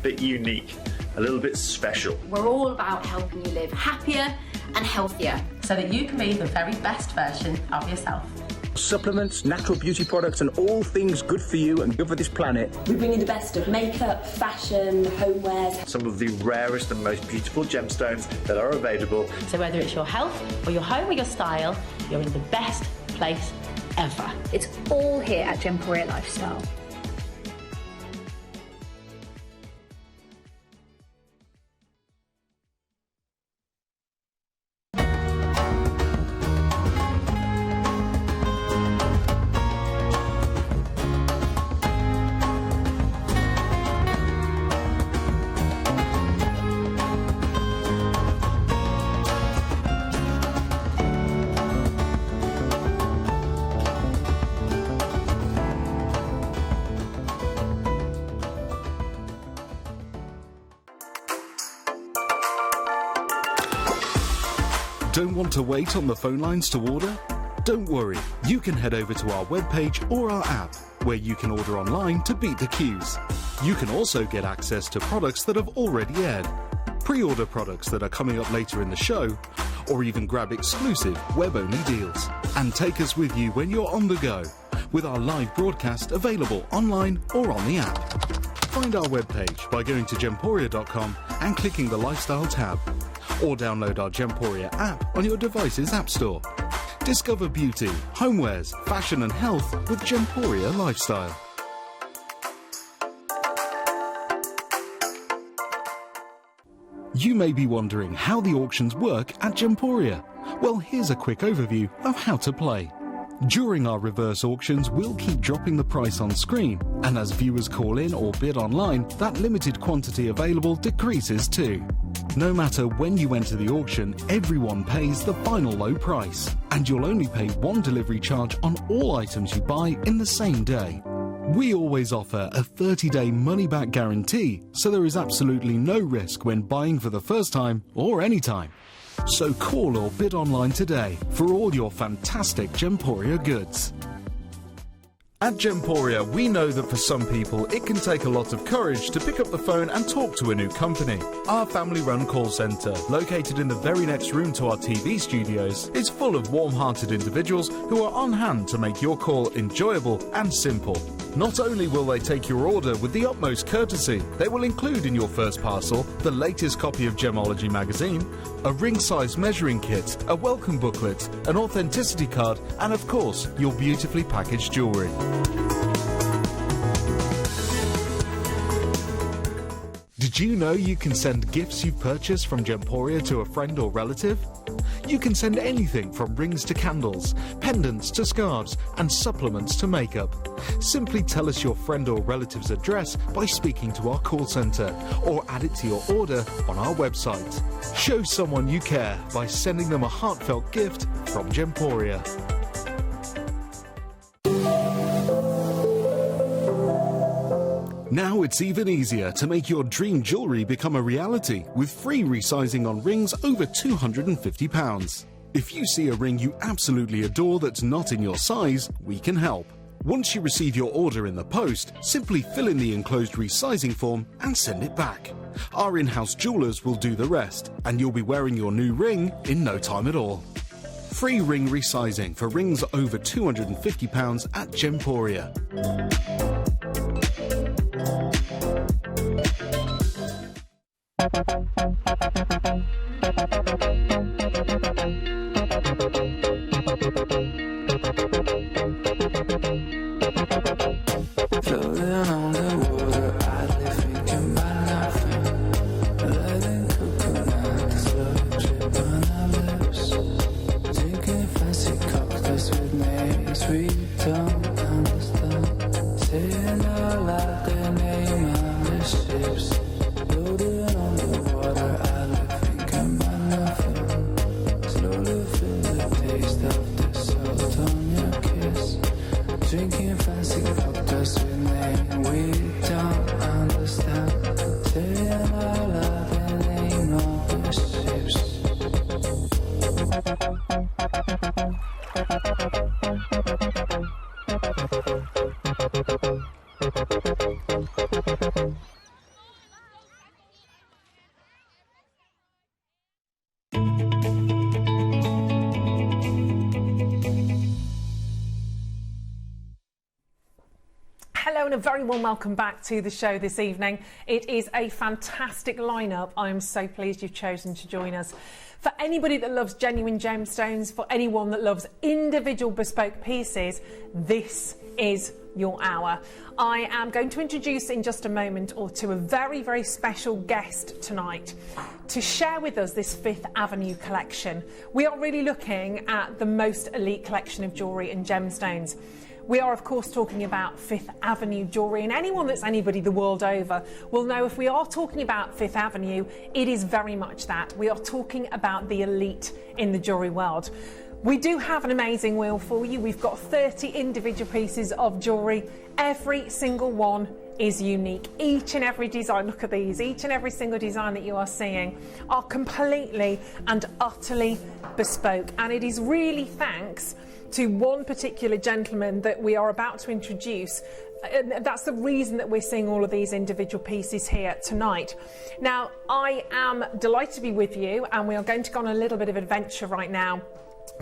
bit unique, a little bit special. We're all about helping you live happier and healthier, so that you can be the very best version of yourself. Supplements, natural beauty products, and all things good for you and good for this planet. We bring you the best of makeup, fashion, homewares. Some of the rarest and most beautiful gemstones that are available. So whether it's your health or your home or your style, you're in the best place ever. It's all here at Gemporia Lifestyle. Don't want to wait on the phone lines to order? Don't worry, you can head over to our webpage or our app, where you can order online to beat the queues. You can also get access to products that have already aired, pre-order products that are coming up later in the show, or even grab exclusive web-only deals. And take us with you when you're on the go, with our live broadcast available online or on the app. Find our webpage by going to gemporia.com and clicking the Lifestyle tab, or download our Gemporia app on your device's app store. Discover beauty, homewares, fashion and health with Gemporia Lifestyle. You may be wondering how the auctions work at Gemporia. Well, here's a quick overview of how to play. During our reverse auctions, we'll keep dropping the price on screen, and as viewers call in or bid online, that limited quantity available decreases too. No matter when you enter the auction, everyone pays the final low price, and you'll only pay one delivery charge on all items you buy in the same day. We always offer a 30-day money-back guarantee, so there is absolutely no risk when buying for the first time or any time. So call or bid online today for all your fantastic Gemporia goods. At Gemporia, we know that for some people it can take a lot of courage to pick up the phone and talk to a new company. Our family-run call centre, located in the very next room to our TV studios, is full of warm-hearted individuals who are on hand to make your call enjoyable and simple. Not only will they take your order with the utmost courtesy, they will include in your first parcel the latest copy of Gemology magazine, a ring-size measuring kit, a welcome booklet, an authenticity card, and of course, your beautifully packaged jewellery. Did you know you can send gifts you've purchased from Gemporia to a friend or relative? You can send anything from rings to candles, pendants to scarves, and supplements to makeup. Simply tell us your friend or relative's address by speaking to our call centre, or add it to your order on our website. Show someone you care by sending them a heartfelt gift from Gemporia. Now it's even easier to make your dream jewellery become a reality with free resizing on rings over £250. If you see a ring you absolutely adore that's not in your size, we can help. Once you receive your order in the post, simply fill in the enclosed resizing form and send it back. Our in-house jewellers will do the rest, and you'll be wearing your new ring in no time at all. Free ring resizing for rings over £250 at Gemporia. and a very warm welcome back to the show this evening. It is a fantastic lineup. I'm so pleased you've chosen to join us. For anybody that loves genuine gemstones, for anyone that loves individual bespoke pieces, this is your hour. I am going to introduce in just a moment or two a very, very special guest tonight to share with us this Fifth Avenue collection. We are really looking at the most elite collection of jewellery and gemstones. We are, of course, talking about Fifth Avenue jewellery, and anyone that's anybody the world over will know if we are talking about Fifth Avenue, it is very much that. We are talking about the elite in the jewellery world. We do have an amazing wheel for you. We've got 30 individual pieces of jewellery. Every single one is unique. Each and every design, look at these, each and every single design that you are seeing are completely and utterly bespoke. And it is really thanks to one particular gentleman that we are about to introduce. And that's the reason that we're seeing all of these individual pieces here tonight. Now, I am delighted to be with you, and we are going to go on a little bit of adventure right now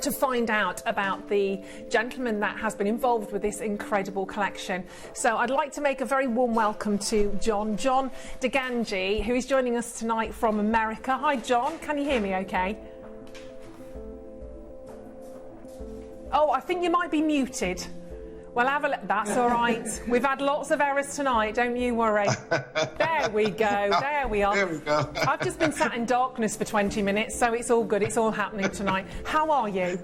to find out about the gentleman that has been involved with this incredible collection. So I'd like to make a very warm welcome to John Digangi, who is joining us tonight from America. Hi, John. Can you hear me okay? Oh, I think you might be muted. Well, that's all right. We've had lots of errors tonight, don't you worry. There we go, there we are. There we go. I've just been sat in darkness for 20 minutes, so it's all good, it's all happening tonight. How are you?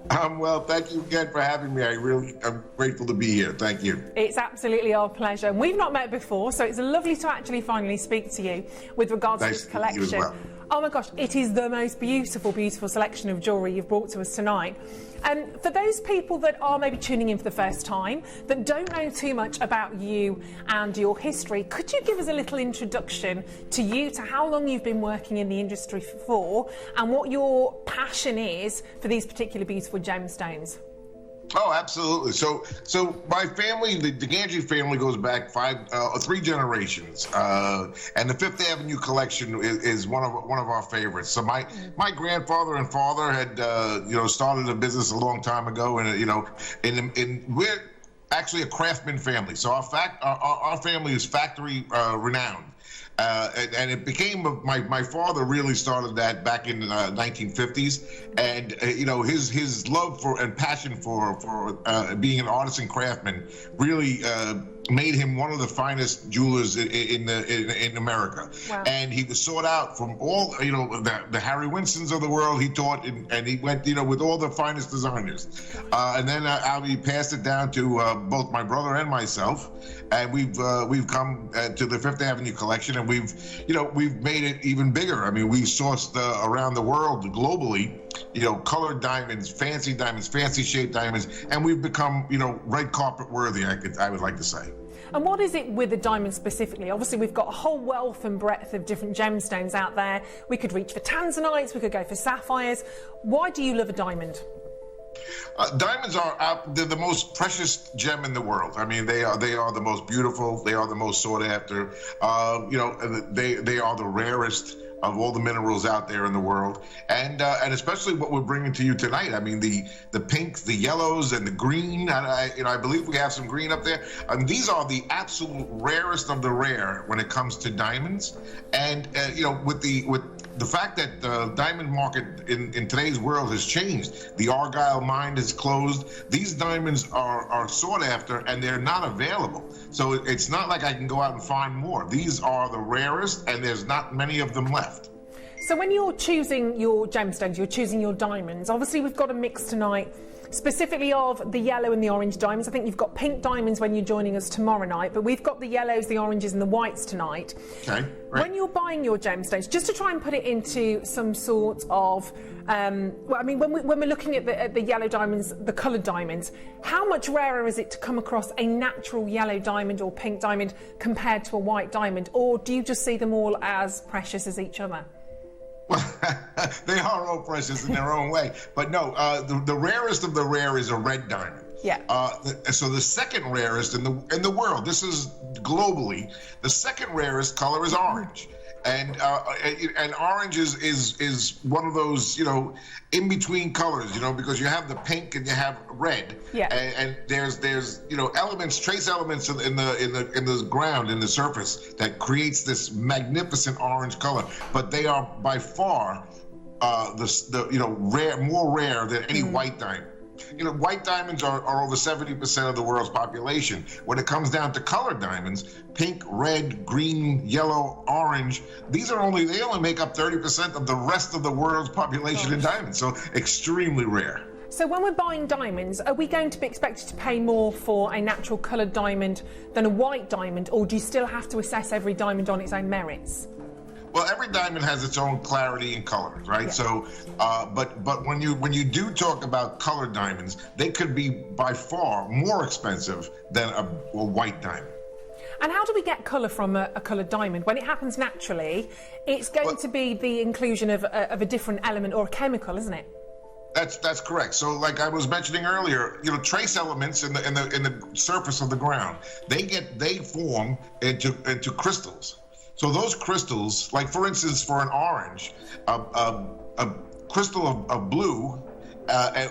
I'm well, thank you again for having me. I'm grateful to be here, thank you. It's absolutely our pleasure. And we've not met before, so it's lovely to actually finally speak to you with regards to this collection. You as well. Oh my gosh, it is the most beautiful, beautiful selection of jewellery you've brought to us tonight. And for those people that are maybe tuning in for the first time, that don't know too much about you and your history, could you give us a little introduction to you, to how long you've been working in the industry for, and what your passion is for these particular beautiful gemstones? Oh, absolutely. So my family, the Digangi family, goes back three generations, and the Fifth Avenue collection is one of our favorites. So my grandfather and father had started a business a long time ago, and we're actually a craftsman family. So our family is factory renowned. And it became, my father really started that back in the 1950s, and his love for and passion for being an artist and craftsman really made him one of the finest jewelers in America. Wow. And he was sought out from all the Harry Winstons of the world. He taught and he went with all the finest designers, and then he passed it down to both my brother and myself, and we've come to the Fifth Avenue collection, and we've made it even bigger. I mean, we sourced around the world globally, colored diamonds, fancy shaped diamonds, and we've become red carpet worthy, I would like to say. And what is it with the diamond specifically? Obviously, we've got a whole wealth and breadth of different gemstones out there. We could reach for tanzanites, we could go for sapphires. Why do you love a diamond? Diamonds they're the most precious gem in the world. I mean, they are the most beautiful. They are the most sought after. They are the rarest of all the minerals out there in the world, and especially what we're bringing to you tonight. I mean, the pink, the yellows, and the green. And I believe we have some green up there. These are the absolute rarest of the rare when it comes to diamonds. And with the fact that the diamond market in today's world has changed, the Argyle mine is closed. These diamonds are sought after, and they're not available. So it's not like I can go out and find more. These are the rarest, and there's not many of them left. So when you're choosing your gemstones, you're choosing your diamonds, obviously we've got a mix tonight specifically of the yellow and the orange diamonds. I think you've got pink diamonds when you're joining us tomorrow night, but we've got the yellows, the oranges and the whites tonight. Okay, right. When you're buying your gemstones, just to try and put it into some sort of, when we're looking at the yellow diamonds, the coloured diamonds, how much rarer is it to come across a natural yellow diamond or pink diamond compared to a white diamond? Or do you just see them all as precious as each other? They are all precious in their own way, but no, the rarest of the rare is a red diamond. Yeah. So the second rarest in the world, this is globally, the second rarest color is orange. And orange is one of those, in between colors, because you have the pink and you have red. Yeah. And there's elements, trace elements in the ground, in the surface, that creates this magnificent orange color. But they are by far more rare than any white diamond. White diamonds are over 70% of the world's population. When it comes down to colored diamonds, pink, red, green, yellow, orange, they only make up 30% of the rest of the world's population in diamonds. So extremely rare. So when we're buying diamonds, are we going to be expected to pay more for a natural coloured diamond than a white diamond, or do you still have to assess every diamond on its own merits? Well, every diamond has its own clarity and color, right? Yeah. So, but when you do talk about colored diamonds, they could be by far more expensive than a white diamond. And how do we get colour from a coloured diamond? When it happens naturally, it's going to be the inclusion of a different element or a chemical, isn't it? That's correct. So, like I was mentioning earlier, trace elements in the surface of the ground, they form into crystals. So those crystals, like for instance, for an orange, a crystal of blue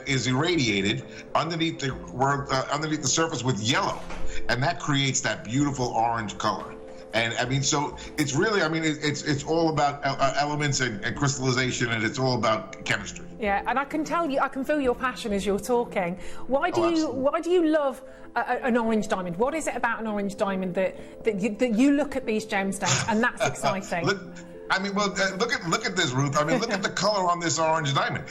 is irradiated underneath the surface with yellow, and that creates that beautiful orange color. And I mean, so it's really, it's all about elements and crystallization, and it's all about chemistry. Yeah, and I can feel your passion as you're talking. Why do you love an orange diamond? What is it about an orange diamond that you look at these gemstones and that's exciting? Look at this, Ruth. Look at the color on this orange diamond.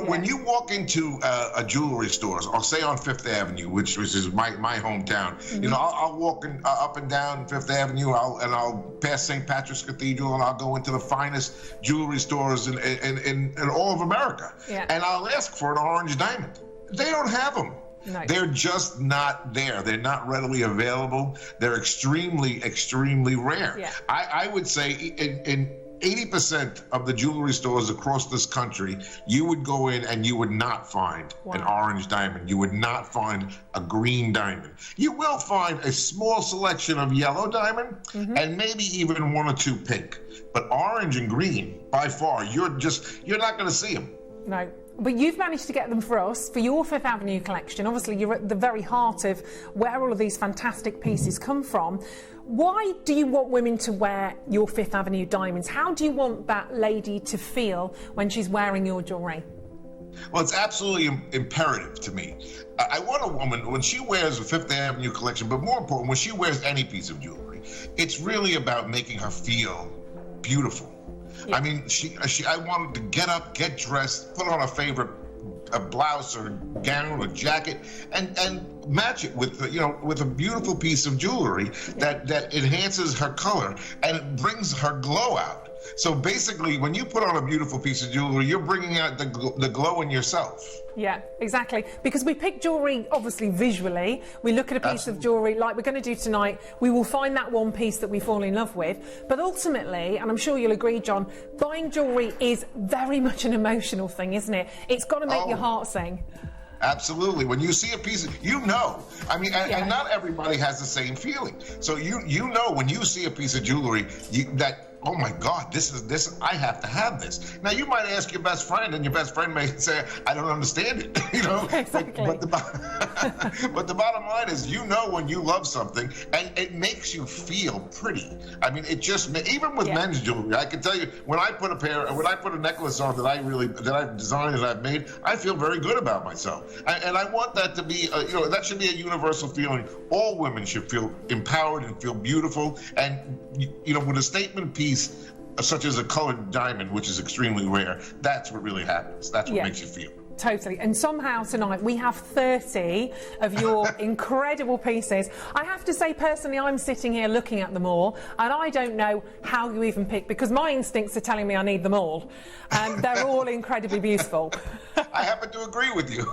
When you walk into a jewelry store, or say on Fifth Avenue, which is my hometown, I'll walk up and down Fifth Avenue, I'll pass St. Patrick's Cathedral, and I'll go into the finest jewelry stores in all of America, and I'll ask for an orange diamond. They don't have them. No. They're just not there. They're not readily available. They're extremely, extremely rare. Yeah. I would say in 80% of the jewelry stores across this country, you would go in and you would not find an orange diamond. You would not find a green diamond. You will find a small selection of yellow diamond and maybe even one or two pink. But orange and green, by far, you're not going to see them. No. But you've managed to get them for us, for your Fifth Avenue collection. Obviously, you're at the very heart of where all of these fantastic pieces come from. Why do you want women to wear your Fifth Avenue diamonds? How do you want that lady to feel when she's wearing your jewellery? Well, it's absolutely imperative to me. I want a woman, when she wears a Fifth Avenue collection, but more important, when she wears any piece of jewellery, it's really about making her feel beautiful. Yeah. I wanted to get up, get dressed, put on a blouse or gown or jacket, and match it with a beautiful piece of jewelry that enhances her color and it brings her glow out. So basically, when you put on a beautiful piece of jewelry, you're bringing out the glow in yourself. Yeah, exactly. Because we pick jewellery, obviously, visually. We look at a piece of jewellery like we're going to do tonight. We will find that one piece that we fall in love with. But ultimately, and I'm sure you'll agree, John, buying jewellery is very much an emotional thing, isn't it? It's got to make your heart sing. Absolutely. When you see a piece, and not everybody has the same feeling. So you know when you see a piece of jewelry that, oh my God, this I have to have this. Now you might ask your best friend, and your best friend may say, I don't understand it. Exactly. But the bottom line is, when you love something, and it makes you feel pretty. It just, even with men's jewelry, I can tell you, when I put a necklace on that I've designed and I've made, I feel very good about myself. And I want that to be, that should be a universal feeling. All women should feel empowered and feel beautiful. And, with a statement piece such as a colored diamond, which is extremely rare, that's what really happens. That's what makes you feel. Totally. And somehow tonight we have 30 of your incredible pieces. I have to say, personally, I'm sitting here looking at them all, and I don't know how you even pick, because my instincts are telling me I need them all. And they're all incredibly beautiful. I happen to agree with you.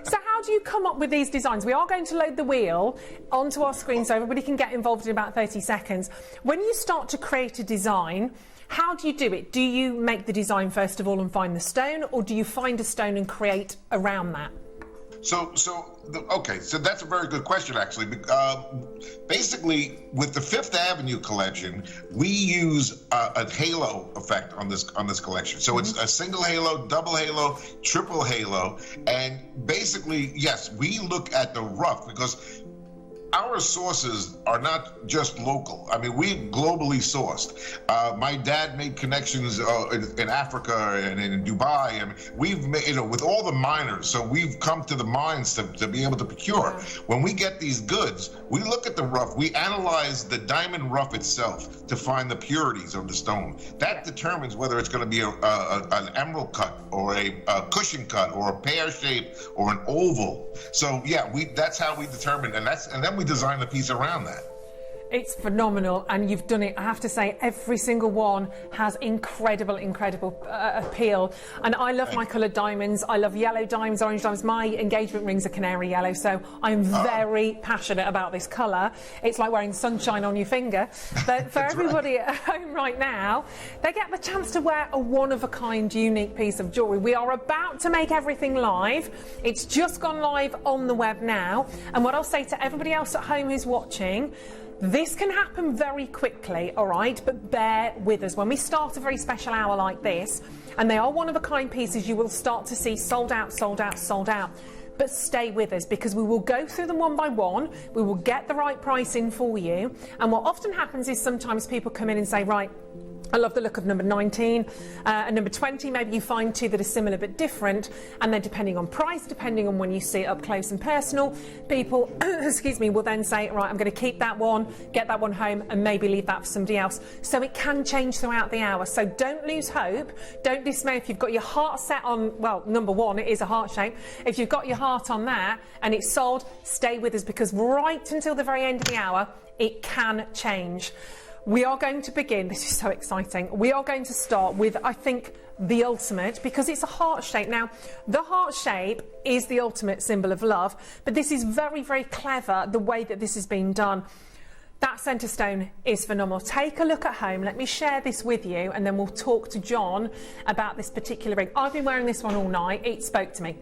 So how do you come up with these designs? We are going to load the wheel onto our screen so everybody can get involved in about 30 seconds. When you start to create a design, how do you do it? Do you make the design first of all and find the stone, or do you find a stone and create around that? Okay, so that's a very good question, actually. Basically, with the Fifth Avenue collection, we use a halo effect on this collection. So it's a single halo, double halo, triple halo, and basically, yes, we look at the rough because our sources are not just local. I mean, we're globally sourced. My dad made connections in Africa and in Dubai, and we've made, with all the miners. So we've come to the mines to be able to procure. When we get these goods, we look at the rough. We analyze the diamond rough itself to find the purities of the stone. That determines whether it's going to be an emerald cut or a cushion cut or a pear shape or an oval. So yeah, that's how we determine, and then we design the piece around that. It's phenomenal, and you've done it. I have to say, every single one has incredible appeal. And I love my coloured diamonds. I love yellow diamonds, orange diamonds. My engagement rings are canary yellow, so I'm very passionate about this colour. It's like wearing sunshine on your finger. But for everybody at home right now, they get the chance to wear a one-of-a-kind, unique piece of jewellery. We are about to make everything live. It's just gone live on the web now. And what I'll say to everybody else at home who's watching, this can happen very quickly, all right, but bear with us. When we start a very special hour like this, and they are one-of-a-kind pieces, you will start to see sold out, sold out, sold out. But stay with us, because we will go through them one by one. We will get the right pricing for you. And what often happens is sometimes people come in and say, right, I love the look of number 19 and number 20. Maybe you find two that are similar but different, and then depending on price, depending on when you see it up close and personal, people excuse me, will then say, right, I'm going to keep that one, get that one home, and maybe leave that for somebody else. So it can change throughout the hour. So don't lose hope. Don't dismay if you've got your heart set on, well, number one, it is a heart shape. If you've got your heart on that and it's sold, stay with us, because right until the very end of the hour, it can change. We are going to begin, this is so exciting, we are going to start with, I think, the ultimate, because it's a heart shape. Now, the heart shape is the ultimate symbol of love, but this is very, very clever, the way that this has been done. That centre stone is phenomenal. Take a look at home. Let me share this with you, and then we'll talk to John about this particular ring. I've been wearing this one all night. It spoke to me.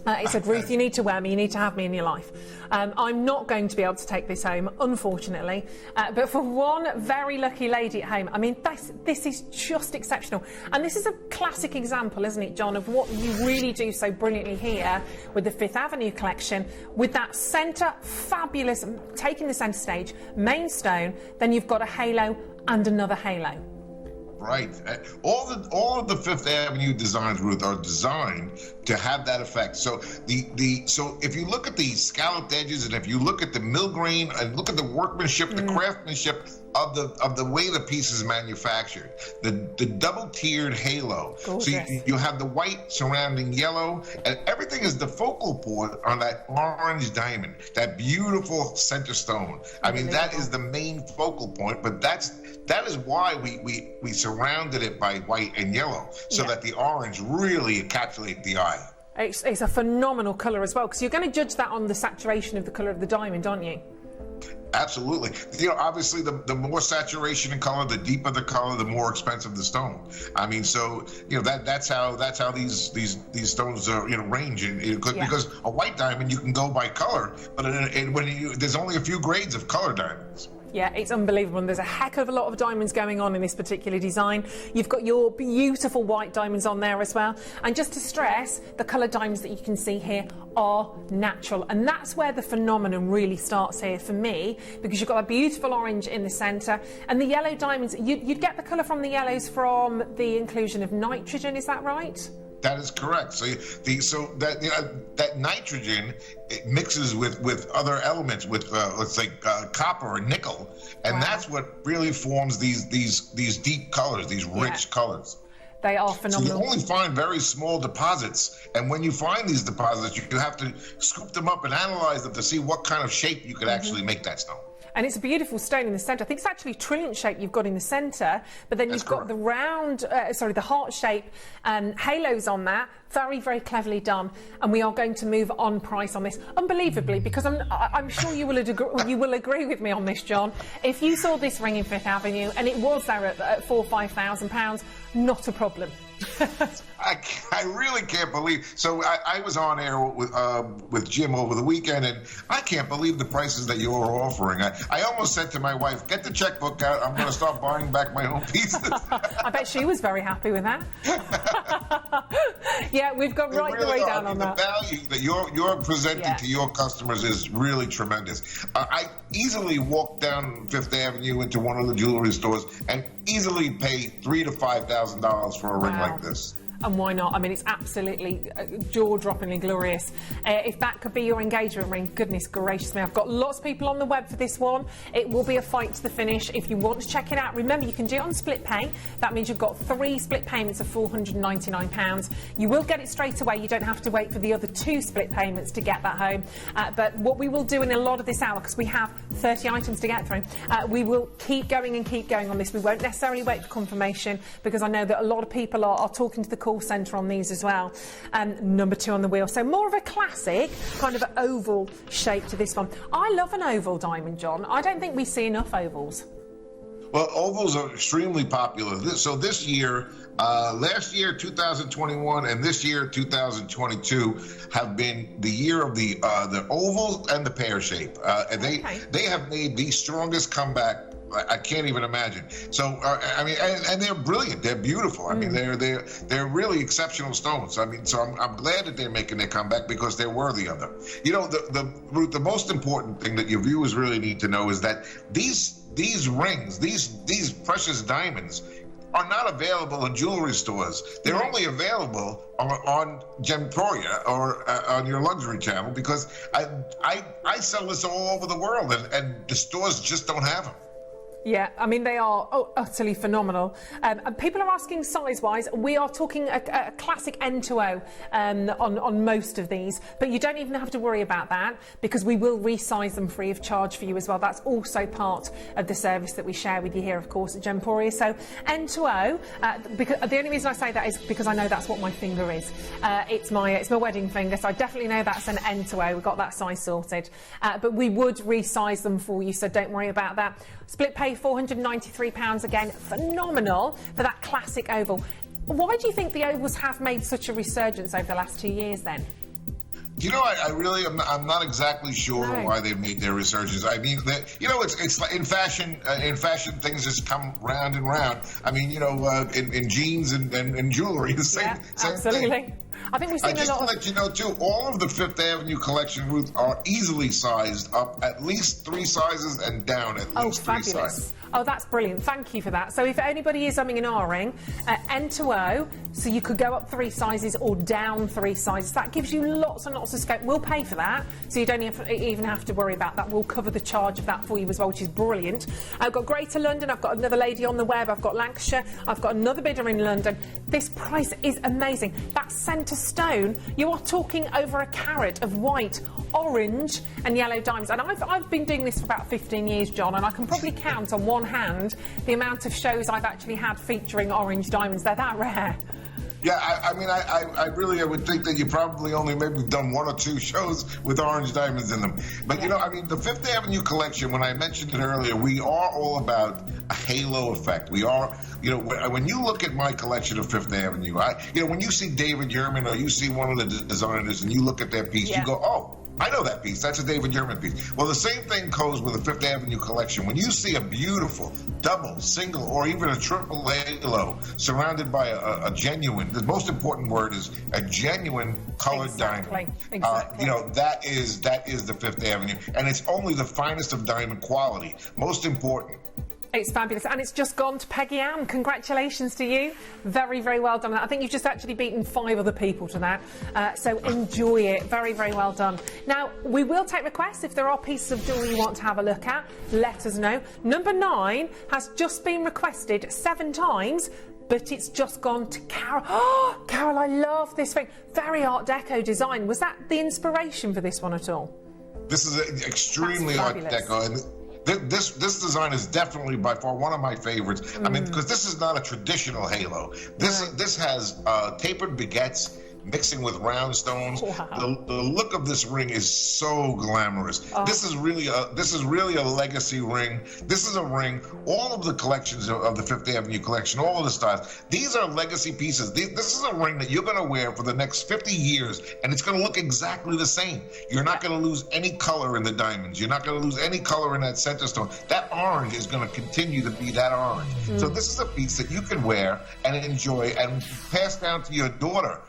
It said, Ruth, you need to wear me, you need to have me in your life. I'm not going to be able to take this home, unfortunately, but for one very lucky lady at home, I mean, this is just exceptional. And this is a classic example, isn't it, John, of what you really do so brilliantly here with the Fifth Avenue collection, with that centre, fabulous, taking the centre stage, main stone, then you've got a halo and another halo. Right. All of the Fifth Avenue designs, Ruth, are designed to have that effect. So so if you look at the scalloped edges, and if you look at the mill grain and look at the workmanship, the craftsmanship of the way the piece is manufactured, the double tiered halo. Gorgeous. So you have the white surrounding yellow, and everything is the focal point on that orange diamond, that beautiful center stone. I mean, that is the main focal point, but that is why we surrounded it by white and yellow, so that the orange really encapsulates the eye. It's a phenomenal colour as well, because you're going to judge that on the saturation of the colour of the diamond, aren't you? Absolutely. You know, obviously, the more saturation in color, the deeper the color, the more expensive the stone. I mean, so you know that's how these stones are, you know, range. Because a white diamond you can go by color, but there's only a few grades of color diamonds. Yeah, it's unbelievable, and there's a heck of a lot of diamonds going on in this particular design. You've got your beautiful white diamonds on there as well, and just to stress, the coloured diamonds that you can see here are natural, and that's where the phenomenon really starts here for me, because you've got a beautiful orange in the centre, and the yellow diamonds, you'd get the colour from the yellows from the inclusion of nitrogen, is that right? That is correct. So that nitrogen, it mixes with other elements, with let's say copper or nickel, and that's what really forms these deep colors, these rich colors. They are phenomenal. So you only find very small deposits, and when you find these deposits, you have to scoop them up and analyze them to see what kind of shape you could actually make that stone. And it's a beautiful stone in the centre. I think it's actually a trilliant shape you've got in the centre, but then you've got the round, the heart shape halos on that. Very, very cleverly done. And we are going to move on price on this, unbelievably, because I'm sure you will agree with me on this, John. If you saw this ring in Fifth Avenue and it was there at £4,000 or £5,000, not a problem. I really can't believe. So I was on air with Jim over the weekend, and I can't believe the prices that you're offering. I almost said to my wife, "Get the checkbook out. I'm going to start buying back my own pieces." I bet she was very happy with that. Yeah, we've gone right the way down on that. The value that you're presenting to your customers is really tremendous. I easily walk down Fifth Avenue into one of the jewelry stores and easily pay $3,000 to $5,000 for a ring like this. And why not? I mean, it's absolutely jaw-droppingly glorious. If that could be your engagement ring, goodness gracious me. I've got lots of people on the web for this one. It will be a fight to the finish. If you want to check it out, remember, you can do it on split pay. That means you've got 3 split payments of £499. You will get it straight away. You don't have to wait for the other 2 split payments to get that home. But what we will do in a lot of this hour, because we have 30 items to get through, we will keep going on this. We won't necessarily wait for confirmation, because I know that a lot of people are talking to the call centre on these as well. Number 2 on the wheel. So more of a classic, kind of an oval shape to this one. I love an oval diamond, John. I don't think we see enough ovals. Well, ovals are extremely popular. So this year, last year, 2021, and this year, 2022, have been the year of the oval and the pear shape. And they have made the strongest comeback I can't even imagine. So, I mean, and they're brilliant. They're beautiful. I mean, they're really exceptional stones. I mean, so I'm glad that they're making their comeback, because they're worthy of them. You know, Ruth, the most important thing that your viewers really need to know is that these rings, these precious diamonds, are not available in jewelry stores. They're only available on Gemporia or on your luxury channel, because I sell this all over the world, and the stores just don't have them. Yeah, I mean, they are utterly phenomenal. And people are asking size-wise. We are talking a classic N2O on most of these, but you don't even have to worry about that, because we will resize them free of charge for you as well. That's also part of the service that we share with you here, of course, at Gemporia. So N2O, because the only reason I say that is because I know that's what my finger is. It's my wedding finger, so I definitely know that's an N2O. We've got that size sorted. But we would resize them for you, so don't worry about that. Split pay £493, again, phenomenal for that classic oval. Why do you think the ovals have made such a resurgence over the last 2 years then? You know, I'm not exactly sure why they made their resurgence. I mean, you know, it's like in fashion things just come round and round. I mean, you know, in jeans and jewelry, the same absolutely. Thing. I think we've seen a lot of... Just to let you know, too, all of the Fifth Avenue collection, Ruth, are easily sized up at least 3 sizes and down at least 3 sizes. Oh, that's brilliant. Thank you for that. So if anybody is umming and ahhing, N2O, so you could go up 3 sizes or down 3 sizes. That gives you lots and lots of scope. We'll pay for that, so you don't even have to worry about that. We'll cover the charge of that for you as well, which is brilliant. I've got Greater London. I've got another lady on the web. I've got Lancashire. I've got another bidder in London. This price is amazing. That centre stone, you are talking over a carat of white, orange and yellow diamonds. And I've been doing this for about 15 years, John, and I can probably count on one hand the amount of shows I've actually had featuring orange diamonds. They're that rare. Yeah, I mean, I would think that you probably only maybe done 1 or 2 shows with orange diamonds in them. But, you know, I mean, the Fifth Avenue collection, when I mentioned it earlier, we are all about a halo effect. We are, you know, when you look at my collection of Fifth Avenue, you know, when you see David Yurman or you see one of the designers and you look at their piece, you go, oh, I know that piece. That's a David Yurman piece. Well, the same thing goes with the Fifth Avenue collection. When you see a beautiful double, single, or even a triple halo surrounded by a genuine, the most important word is a genuine colored diamond. Exactly. You know, that is the Fifth Avenue, and it's only the finest of diamond quality. Most important. It's fabulous, and it's just gone to Peggy Ann. Congratulations to you. Very, very well done. I think you've just actually beaten 5 other people to that, so enjoy it. Very, very well done. Now, we will take requests. If there are pieces of jewellery you want to have a look at, let us know. Number 9 has just been requested 7 times, but it's just gone to Carol. Oh, Carol, I love this thing. Very Art Deco design. Was that the inspiration for this one at all? This is extremely Art Deco. And this design is definitely by far one of my favorites. I mean, because this is not a traditional halo. This has tapered baguettes. mixing with round stones. Wow. The look of this ring is so glamorous. This is really a legacy ring. This is a ring. All of the collections of the Fifth Avenue collection, all of the styles, these are legacy pieces. This is a ring that you're going to wear for the next 50 years, and it's going to look exactly the same. You're not going to lose any color in the diamonds. You're not going to lose any color in that center stone. That orange is going to continue to be that orange. So this is a piece that you can wear and enjoy and pass down to your daughter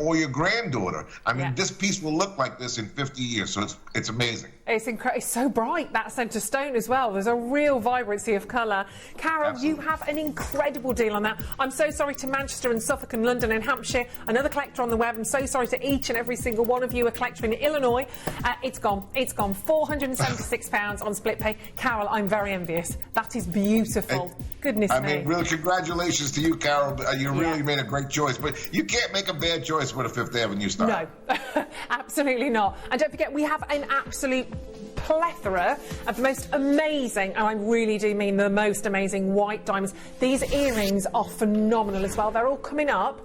or your granddaughter. I mean, this piece will look like this in 50 years, so it's amazing. It's incredible. It's so bright, that centre stone as well. There's a real vibrancy of colour. Carol, Absolutely. you have an incredible deal on that. I'm so sorry to Manchester and Suffolk and London and Hampshire, another collector on the web. I'm so sorry to each and every single one of you, a collector in Illinois. It's gone. It's gone. £476 on split pay. Carol, I'm very envious. That is beautiful. Goodness me. I mean, really, congratulations to you, Carol. You really made a great choice. But you can't make a bad choice with a Fifth Avenue style. No, absolutely not. And don't forget, we have an absolute plethora of the most amazing, and I really do mean the most amazing, white diamonds. These earrings are phenomenal as well. They're all coming up,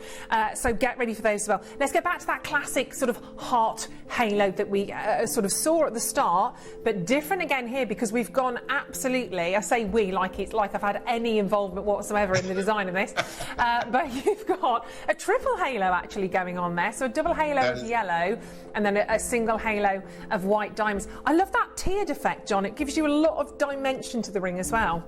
so get ready for those as well. Let's get back to that classic sort of heart halo that we sort of saw at the start, but different again here because we've gone absolutely, I say we, like it's like I've had any involvement whatsoever in the design of this, but you've got a triple halo actually going on there, so a double halo of yellow and then a single halo of white diamonds. I love that tiered effect, John. It gives you a lot of dimension to the ring as well.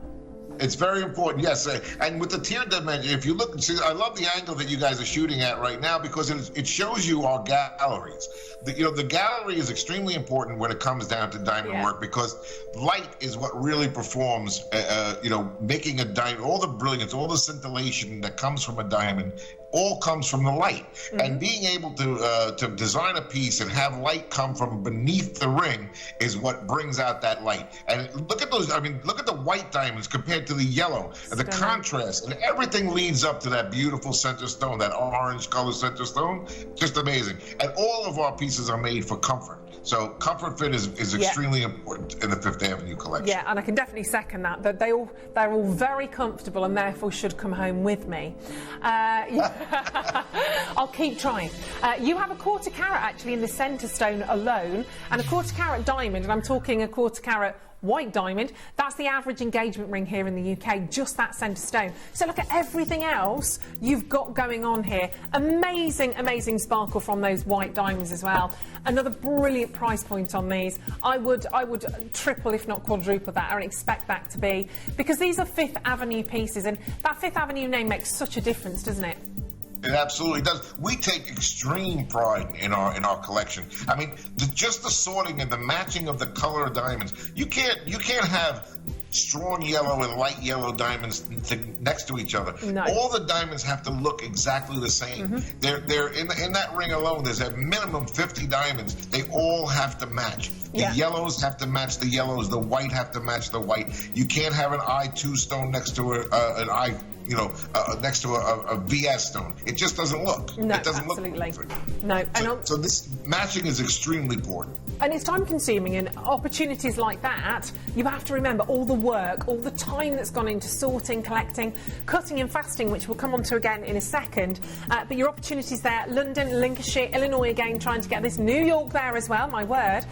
It's very important, yes. And with the tiered dimension, if you look and see, I love the angle that you guys are shooting at right now because it shows you our galleries. The gallery is extremely important when it comes down to diamond work because light is what really performs, making a diamond, all the brilliance, all the scintillation that comes from a diamond, all comes from the light. And being able to design a piece and have light come from beneath the ring is what brings out that light. And look at those, look at the white diamonds compared to the yellow, and the contrast, and everything leads up to that beautiful center stone, that orange color center stone, just amazing. And all of our pieces are made for comfort. So comfort fit is extremely important in the Fifth Avenue collection. Yeah, and I can definitely second that. That they're all very comfortable and therefore should come home with me. I'll keep trying. You have a quarter carat actually in the centre stone alone, and a quarter carat diamond, and I'm talking a quarter carat white diamond. That's the average engagement ring here in the UK, just that centre stone. So look at everything else you've got going on here. Amazing, amazing sparkle from those white diamonds as well. Another brilliant price point on these. I would triple, if not quadruple that, and expect that to be, because these are Fifth Avenue pieces, and that Fifth Avenue name makes such a difference, doesn't it? It absolutely does. We take extreme pride in our collection. I mean, just the sorting and the matching of the color of diamonds. You can't have strong yellow and light yellow diamonds next to each other. No. All the diamonds have to look exactly the same. They're in that ring alone. There's a minimum 50 diamonds. They all have to match. The yellows have to match the yellows. The white have to match the white. You can't have an I2 stone next to an I. Next to a VS stone. It just doesn't look. No, it doesn't absolutely. Look. No. So this matching is extremely important. And it's time consuming, and opportunities like that, you have to remember all the work, all the time that's gone into sorting, collecting, cutting and fasting, which we'll come on to again in a second. But your opportunities there, London, Lincolnshire, Illinois again, trying to get this, New York there as well, my word.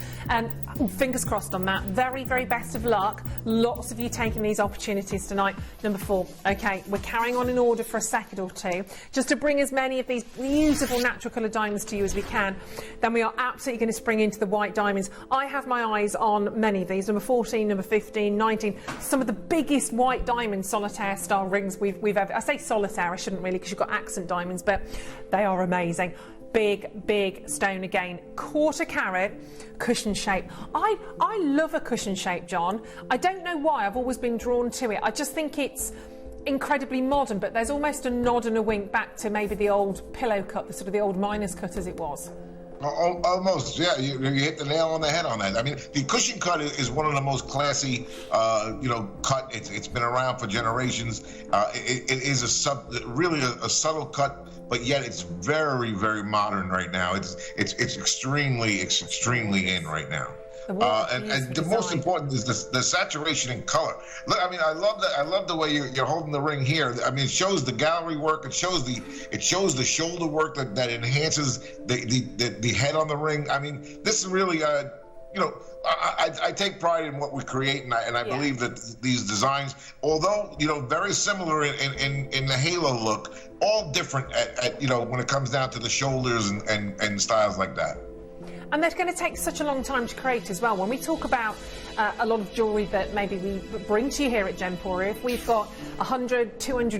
Fingers crossed on that. Very, very best of luck. Lots of you taking these opportunities tonight. Number 4. Okay, we're carrying on in order for a second or two, just to bring as many of these beautiful natural coloured diamonds to you as we can. Then we are absolutely going to spring into the white diamonds. I have my eyes on many of these, number 14, number 15, 19, some of the biggest white diamond solitaire style rings we've ever, I say solitaire, I shouldn't really because you've got accent diamonds, but they are amazing. Big stone again, quarter carat, cushion shape. I love a cushion shape, John. I don't know why, I've always been drawn to it. I just think it's incredibly modern, but there's almost a nod and a wink back to maybe the old pillow cut, the sort of the old miner's cut as it was. Almost, yeah. You hit the nail on the head on that. I mean, the cushion cut is one of the most classy, cut. It's been around for generations. It is really a subtle cut, but yet it's very, very modern right now. It's extremely in right now. And the most important is the saturation in color. Look, I mean, I love that. I love the way you're holding the ring here. I mean, it shows the gallery work. It shows the shoulder work that enhances the head on the ring. I mean, this is really I take pride in what we create, and I believe that these designs, although very similar in the halo look, all different at when it comes down to the shoulders and styles like that. And they're going to take such a long time to create as well. When we talk about a lot of jewellery that maybe we bring to you here at Gemporia, if we've got 100, 200